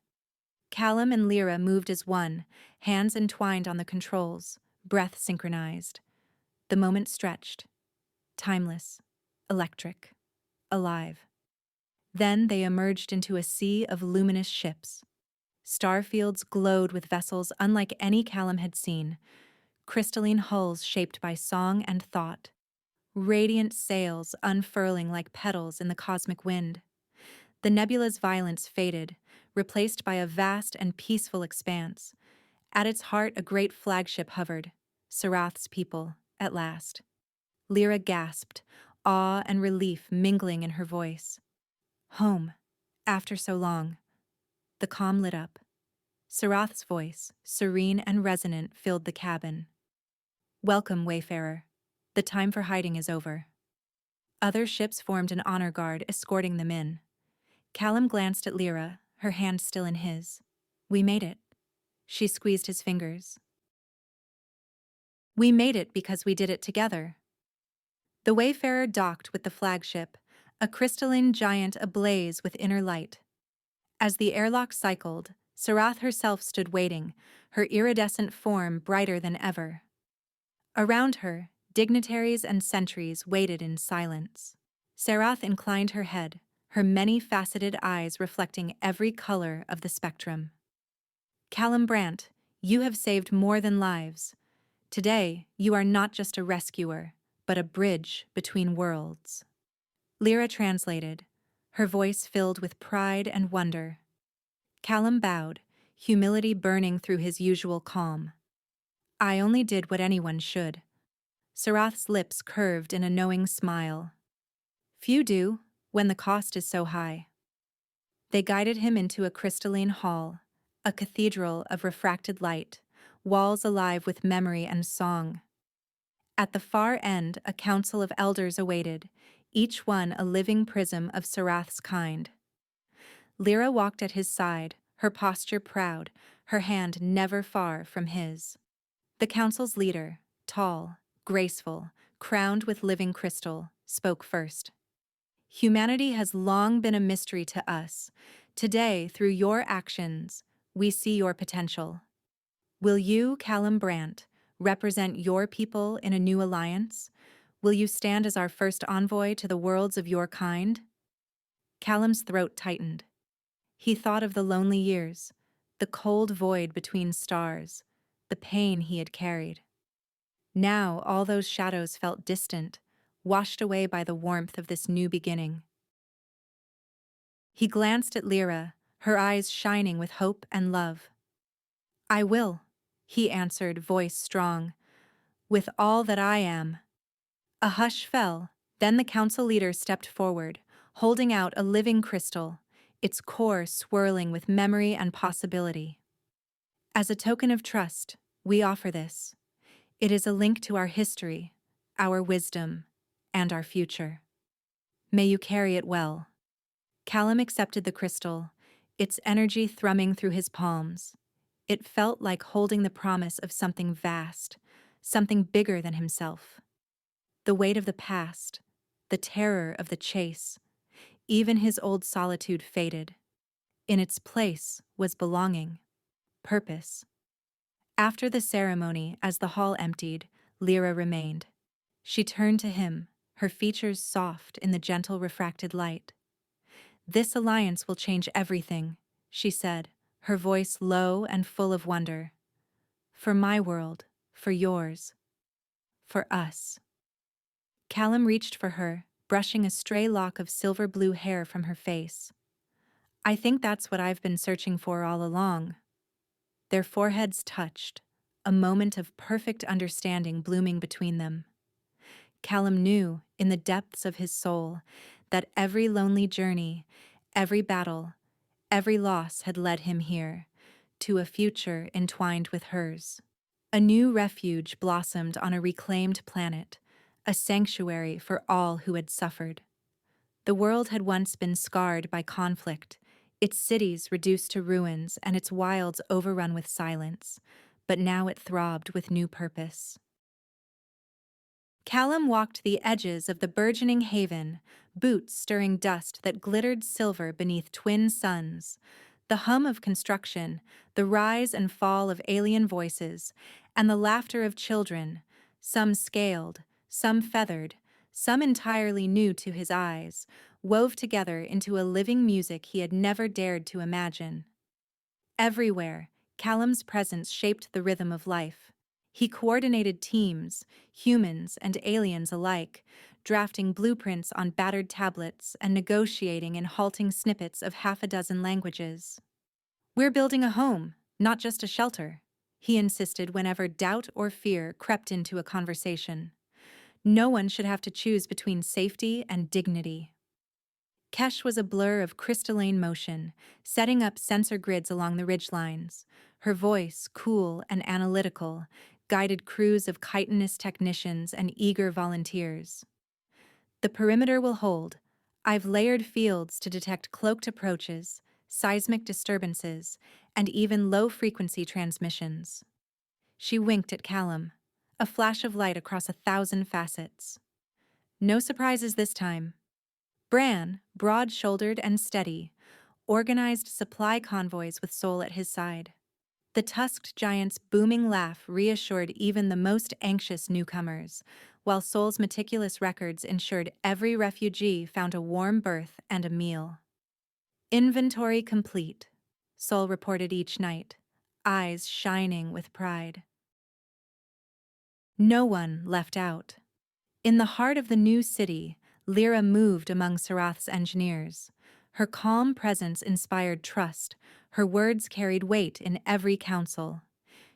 [SPEAKER 1] Callum and Lira moved as one, hands entwined on the controls, breath synchronized. The moment stretched. Timeless, electric, alive. Then they emerged into a sea of luminous ships. Starfields glowed with vessels unlike any Callum had seen, crystalline hulls shaped by song and thought, radiant sails unfurling like petals in the cosmic wind. The nebula's violence faded, replaced by a vast and peaceful expanse. At its heart, a great flagship hovered, Sarath's people, at last. Lira gasped, awe and relief mingling in her voice. Home, after so long. The comm lit up. Sarath's voice, serene and resonant, filled the cabin. Welcome, wayfarer. The time for hiding is over. Other ships formed an honor guard, escorting them in. Callum glanced at Lira, her hand still in his. We made it. She squeezed his fingers. We made it because we did it together. The Wayfarer docked with the flagship, a crystalline giant ablaze with inner light. As the airlock cycled, Sarath herself stood waiting, her iridescent form brighter than ever. Around her, dignitaries and sentries waited in silence. Sarath inclined her head, her many-faceted eyes reflecting every color of the spectrum. Callum Brandt, you have saved more than lives. Today, you are not just a rescuer, but a bridge between worlds. Lira translated, her voice filled with pride and wonder. Callum bowed, humility burning through his usual calm. I only did what anyone should. Sarath's lips curved in a knowing smile. Few do, when the cost is so high. They guided him into a crystalline hall, a cathedral of refracted light, walls alive with memory and song. At the far end, a council of elders awaited, each one a living prism of Sarath's kind. Lira walked at his side, her posture proud, her hand never far from his. The council's leader, tall, graceful, crowned with living crystal, spoke first. Humanity has long been a mystery to us. Today, through your actions, we see your potential. Will you, Callum Brandt, represent your people in a new alliance? Will you stand as our first envoy to the worlds of your kind? Callum's throat tightened. He thought of the lonely years, the cold void between stars, the pain he had carried. Now all those shadows felt distant, washed away by the warmth of this new beginning. He glanced at Lira, her eyes shining with hope and love. I will, he answered, voice strong, with all that I am. A hush fell, then the council leader stepped forward, holding out a living crystal, its core swirling with memory and possibility. As a token of trust, we offer this. It is a link to our history, our wisdom, and our future. May you carry it well. Callum accepted the crystal, its energy thrumming through his palms. It felt like holding the promise of something vast, something bigger than himself. The weight of the past, the terror of the chase, even his old solitude faded. In its place was belonging, purpose. After the ceremony, as the hall emptied, Lira remained. She turned to him, her features soft in the gentle refracted light. This alliance will change everything, she said, her voice low and full of wonder. For my world, for yours, for us. Callum reached for her, brushing a stray lock of silver-blue hair from her face. I think that's what I've been searching for all along. Their foreheads touched, a moment of perfect understanding blooming between them. Callum knew, in the depths of his soul, that every lonely journey, every battle, every loss had led him here, to a future entwined with hers. A new refuge blossomed on a reclaimed planet, a sanctuary for all who had suffered. The world had once been scarred by conflict, its cities reduced to ruins and its wilds overrun with silence, but now it throbbed with new purpose. Callum walked the edges of the burgeoning haven, boots stirring dust that glittered silver beneath twin suns. The hum of construction, the rise and fall of alien voices, and the laughter of children, some scaled, some feathered, some entirely new to his eyes, wove together into a living music he had never dared to imagine. Everywhere, Callum's presence shaped the rhythm of life. He coordinated teams, humans and aliens alike, drafting blueprints on battered tablets and negotiating in halting snippets of half a dozen languages. We're building a home, not just a shelter, he insisted whenever doubt or fear crept into a conversation. No one should have to choose between safety and dignity. Kesh was a blur of crystalline motion, setting up sensor grids along the ridgelines, her voice cool and analytical, guided crews of chitinous technicians and eager volunteers. The perimeter will hold. I've layered fields to detect cloaked approaches, seismic disturbances, and even low-frequency transmissions. She winked at Callum, a flash of light across 1,000 facets. No surprises this time. Bran, broad-shouldered and steady, organized supply convoys with Sol at his side. The tusked giant's booming laugh reassured even the most anxious newcomers, while Sol's meticulous records ensured every refugee found a warm berth and a meal. Inventory complete, Sol reported each night, eyes shining with pride. No one left out. In the heart of the new city, Lira moved among Sarath's engineers. Her calm presence inspired trust, her words carried weight in every council.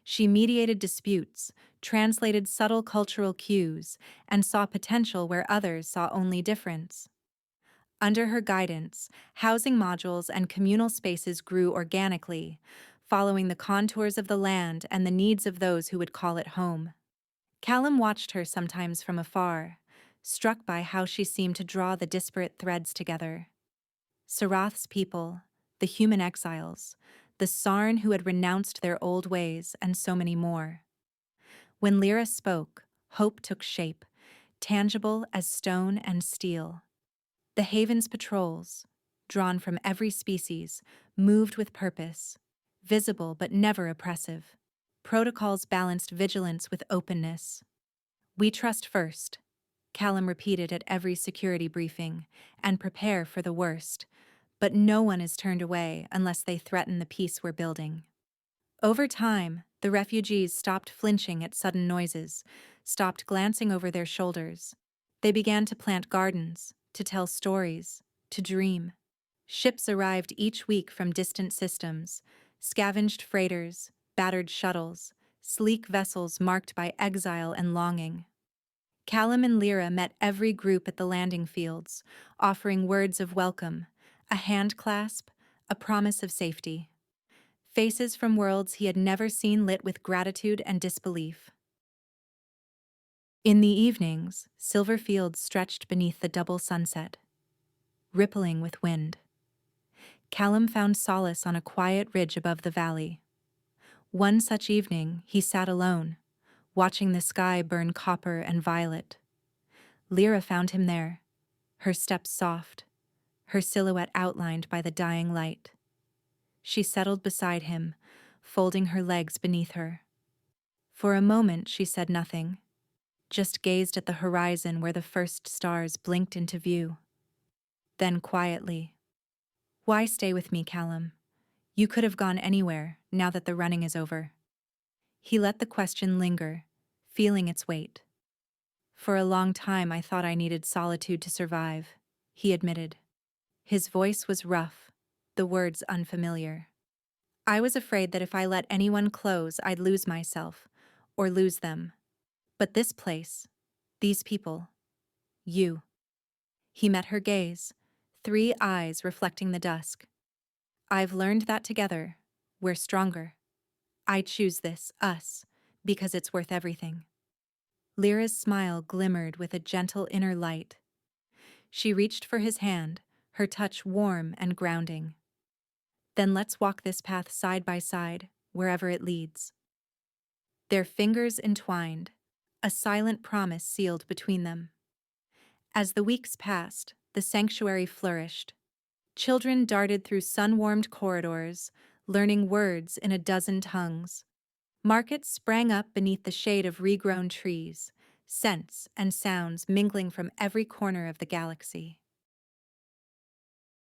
[SPEAKER 1] She mediated disputes, translated subtle cultural cues, and saw potential where others saw only difference. Under her guidance, housing modules and communal spaces grew organically, following the contours of the land and the needs of those who would call it home. Callum watched her sometimes from afar, struck by how she seemed to draw the disparate threads together. Sarath's people, the human exiles, the Sarn who had renounced their old ways, and so many more. When Lira spoke, hope took shape, tangible as stone and steel. The Haven's patrols, drawn from every species, moved with purpose, visible but never oppressive. Protocols balanced vigilance with openness. We trust first, Callum repeated at every security briefing, and prepare for the worst, but no one is turned away unless they threaten the peace we're building. Over time, the refugees stopped flinching at sudden noises, stopped glancing over their shoulders. They began to plant gardens, to tell stories, to dream. Ships arrived each week from distant systems, scavenged freighters, battered shuttles, sleek vessels marked by exile and longing. Callum and Lira met every group at the landing fields, offering words of welcome, a hand clasp, a promise of safety. Faces from worlds he had never seen lit with gratitude and disbelief. In the evenings, silver fields stretched beneath the double sunset, rippling with wind. Callum found solace on a quiet ridge above the valley. One such evening, he sat alone, watching the sky burn copper and violet. Lira found him there, her steps soft, her silhouette outlined by the dying light. She settled beside him, folding her legs beneath her. For a moment she said nothing, just gazed at the horizon where the first stars blinked into view. Then quietly, "Why stay with me, Callum? You could have gone anywhere, now that the running is over." He let the question linger, feeling its weight. "For a long time I thought I needed solitude to survive," he admitted. His voice was rough, the words unfamiliar. "I was afraid that if I let anyone close, I'd lose myself, or lose them. But this place, these people, you." He met her gaze, 3 eyes reflecting the dusk. "I've learned that together, we're stronger. I choose this, us, because it's worth everything." Lyra's smile glimmered with a gentle inner light. She reached for his hand, her touch warm and grounding. "Then let's walk this path side by side, wherever it leads." Their fingers entwined, a silent promise sealed between them. As the weeks passed, the sanctuary flourished. Children darted through sun-warmed corridors, learning words in a dozen tongues. Markets sprang up beneath the shade of regrown trees, scents and sounds mingling from every corner of the galaxy.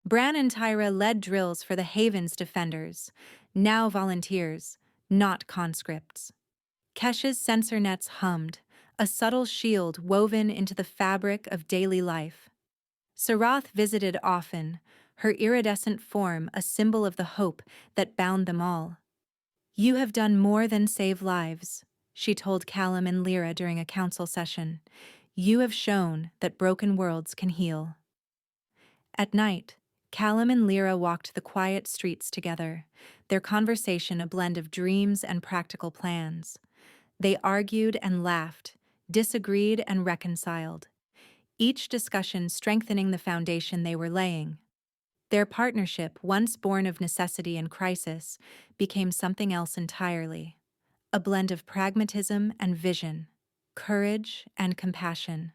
[SPEAKER 1] Bran and Tyra led drills for the Haven's defenders, now volunteers, not conscripts. Kesh's sensor nets hummed, a subtle shield woven into the fabric of daily life. Sarath visited often, her iridescent form a symbol of the hope that bound them all. "You have done more than save lives," she told Callum and Lira during a council session. "You have shown that broken worlds can heal." At night, Callum and Lira walked the quiet streets together, their conversation a blend of dreams and practical plans. They argued and laughed, disagreed and reconciled, each discussion strengthening the foundation they were laying. Their partnership, once born of necessity and crisis, became something else entirely. A blend of pragmatism and vision, courage and compassion.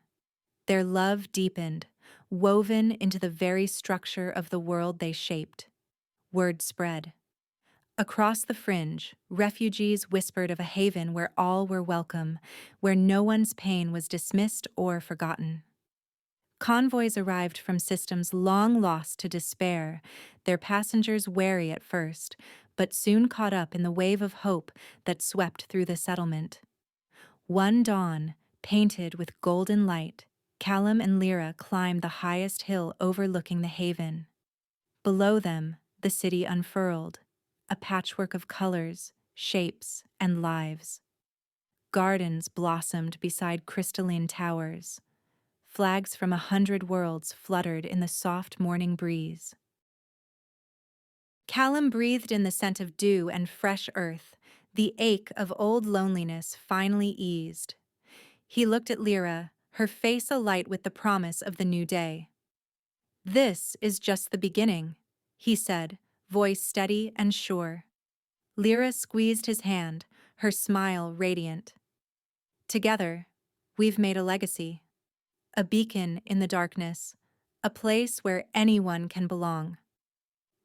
[SPEAKER 1] Their love deepened, woven into the very structure of the world they shaped. Word spread. Across the fringe, refugees whispered of a haven where all were welcome, where no one's pain was dismissed or forgotten. Convoys arrived from systems long lost to despair, their passengers wary at first, but soon caught up in the wave of hope that swept through the settlement. One dawn, painted with golden light, Callum and Lira climbed the highest hill overlooking the haven. Below them, the city unfurled, a patchwork of colors, shapes, and lives. Gardens blossomed beside crystalline towers. Flags from 100 worlds fluttered in the soft morning breeze. Callum breathed in the scent of dew and fresh earth. The ache of old loneliness finally eased. He looked at Lira, her face alight with the promise of the new day. "This is just the beginning," he said, voice steady and sure. Lira squeezed his hand, her smile radiant. "Together, we've made a legacy. A beacon in the darkness, a place where anyone can belong."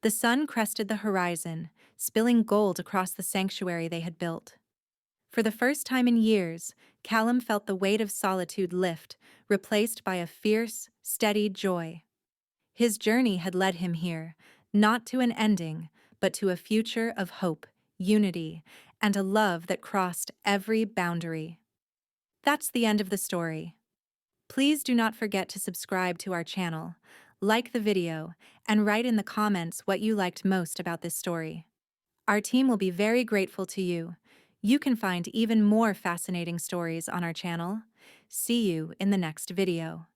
[SPEAKER 1] The sun crested the horizon, spilling gold across the sanctuary they had built. For the first time in years, Callum felt the weight of solitude lift, replaced by a fierce, steady joy. His journey had led him here, not to an ending, but to a future of hope, unity, and a love that crossed every boundary. That's the end of the story. Please do not forget to subscribe to our channel, like the video, and write in the comments what you liked most about this story. Our team will be very grateful to you. You can find even more fascinating stories on our channel. See you in the next video.